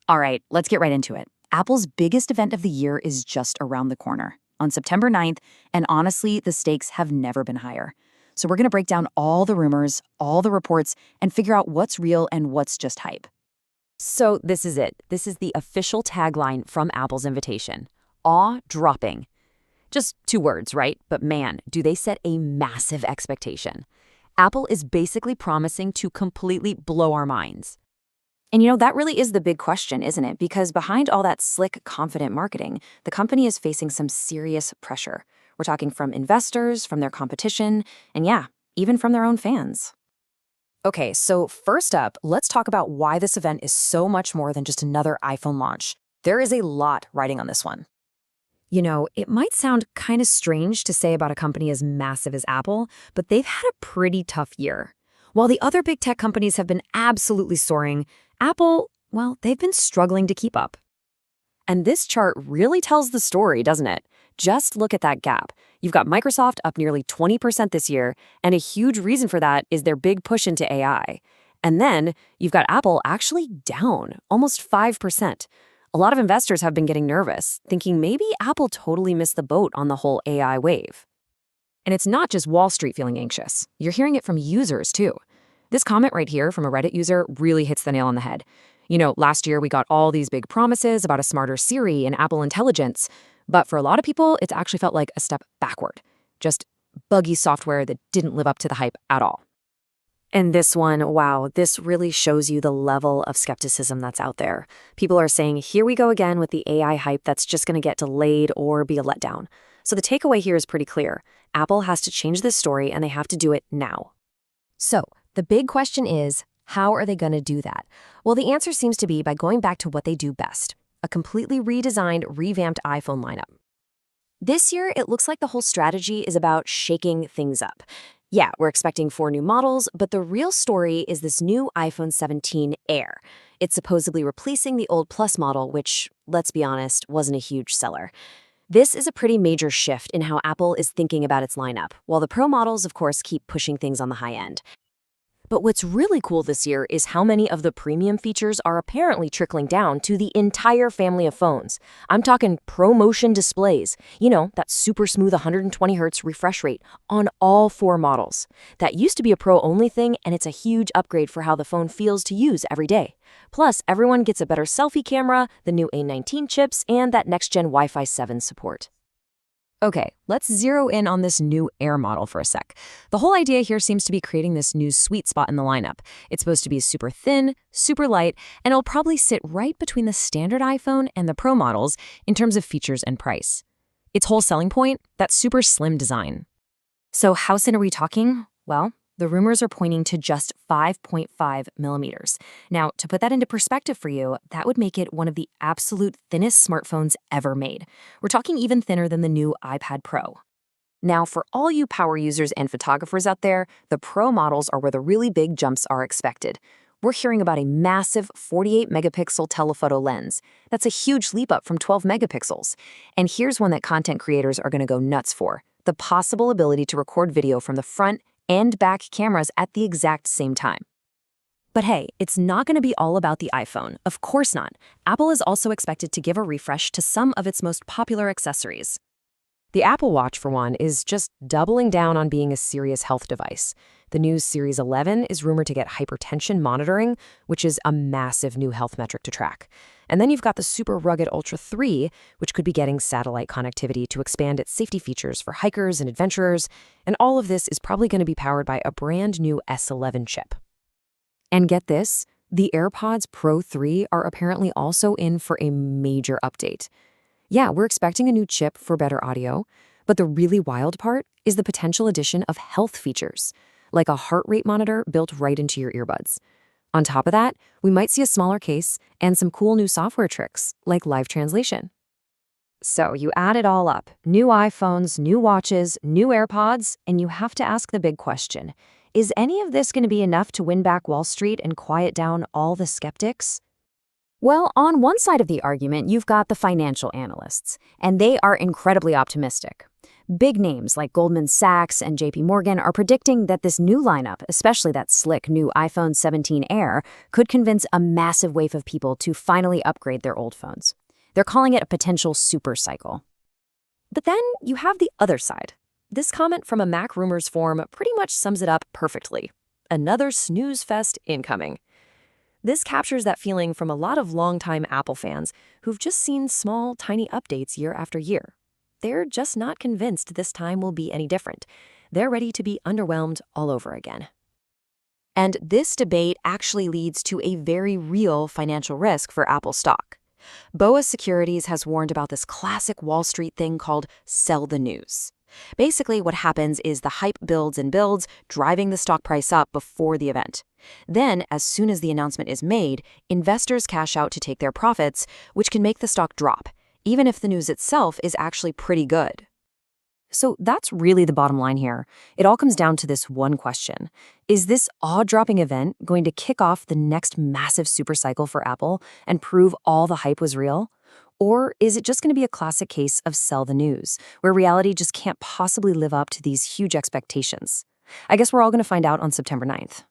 All right, let's get right into it. Apple's biggest event of the year is just around the corner on September 9th, and honestly, the stakes have never been higher. So we're going to break down all the rumors, all the reports, and figure out what's real and what's just hype. So this is it. This is the official tagline from Apple's invitation. Awe-dropping. Just 2 words, right? But man, do they set a massive expectation. Apple is basically promising to completely blow our minds. And that really is the big question, isn't it? Because behind all that slick, confident marketing, the company is facing some serious pressure. We're talking from investors, from their competition, and yeah, even from their own fans. Okay, so first up, let's talk about why this event is so much more than just another iPhone launch. There is a lot riding on this one. It might sound kind of strange to say about a company as massive as Apple, but they've had a pretty tough year. While the other big tech companies have been absolutely soaring, Apple, well, they've been struggling to keep up. And this chart really tells the story, doesn't it? Just look at that gap. You've got Microsoft up nearly 20% this year, and a huge reason for that is their big push into AI. And then you've got Apple actually down almost 5%. A lot of investors have been getting nervous, thinking maybe Apple totally missed the boat on the whole AI wave. And it's not just Wall Street feeling anxious. You're hearing it from users, too. This comment right here from a Reddit user really hits the nail on the head. Last year we got all these big promises about a smarter Siri and Apple Intelligence, but for a lot of people, it's actually felt like a step backward. Just buggy software that didn't live up to the hype at all. And this one, wow, this really shows you the level of skepticism that's out there. People are saying, here we go again with the AI hype that's just going to get delayed or be a letdown. So the takeaway here is pretty clear. Apple has to change this story, and they have to do it now. So the big question is, how are they going to do that? Well, the answer seems to be by going back to what they do best, a completely redesigned, revamped iPhone lineup. This year, it looks like the whole strategy is about shaking things up. Yeah, we're expecting 4 new models, but the real story is this new iPhone 17 Air. It's supposedly replacing the old Plus model, which, let's be honest, wasn't a huge seller. This is a pretty major shift in how Apple is thinking about its lineup, while the Pro models, of course, keep pushing things on the high end. But what's really cool this year is how many of the premium features are apparently trickling down to the entire family of phones. I'm talking ProMotion displays, that super smooth 120 Hz refresh rate on all 4 models. That used to be a Pro-only thing, and it's a huge upgrade for how the phone feels to use every day. Plus, everyone gets a better selfie camera, the new A19 chips, and that next-gen Wi-Fi 7 support. Okay, let's zero in on this new Air model for a sec. The whole idea here seems to be creating this new sweet spot in the lineup. It's supposed to be super thin, super light, and it'll probably sit right between the standard iPhone and the Pro models in terms of features and price. Its whole selling point, that super slim design. So how thin are we talking? Well, the rumors are pointing to just 5.5 millimeters. Now, to put that into perspective for you, that would make it one of the absolute thinnest smartphones ever made. We're talking even thinner than the new iPad Pro. Now, for all you power users and photographers out there, the Pro models are where the really big jumps are expected. We're hearing about a massive 48-megapixel telephoto lens. That's a huge leap up from 12 megapixels. And here's one that content creators are going to go nuts for: the possible ability to record video from the front and back cameras at the exact same time. But hey, it's not going to be all about the iPhone. Of course not. Apple is also expected to give a refresh to some of its most popular accessories. The Apple Watch, for one, is just doubling down on being a serious health device. The new Series 11 is rumored to get hypertension monitoring, which is a massive new health metric to track. And then you've got the super rugged Ultra 3, which could be getting satellite connectivity to expand its safety features for hikers and adventurers. And all of this is probably going to be powered by a brand new S11 chip. And get this, the AirPods Pro 3 are apparently also in for a major update. Yeah, we're expecting a new chip for better audio, but the really wild part is the potential addition of health features, like a heart rate monitor built right into your earbuds. On top of that, we might see a smaller case and some cool new software tricks, like live translation. So you add it all up, new iPhones, new watches, new AirPods, and you have to ask the big question: is any of this going to be enough to win back Wall Street and quiet down all the skeptics? Well, on one side of the argument, you've got the financial analysts, and they are incredibly optimistic. Big names like Goldman Sachs and JP Morgan are predicting that this new lineup, especially that slick new iPhone 17 Air, could convince a massive wave of people to finally upgrade their old phones. They're calling it a potential super cycle. But then you have the other side. This comment from a Mac Rumors forum pretty much sums it up perfectly. Another snooze fest incoming. This captures that feeling from a lot of longtime Apple fans who've just seen small, tiny updates year after year. They're just not convinced this time will be any different. They're ready to be underwhelmed all over again. And this debate actually leads to a very real financial risk for Apple stock. BOA Securities has warned about this classic Wall Street thing called sell the news. Basically, what happens is the hype builds and builds, driving the stock price up before the event. Then, as soon as the announcement is made, investors cash out to take their profits, which can make the stock drop, even if the news itself is actually pretty good. So that's really the bottom line here. It all comes down to this one question. Is this awe-dropping event going to kick off the next massive supercycle for Apple and prove all the hype was real? Or is it just going to be a classic case of sell the news, where reality just can't possibly live up to these huge expectations? I guess we're all going to find out on September 9th.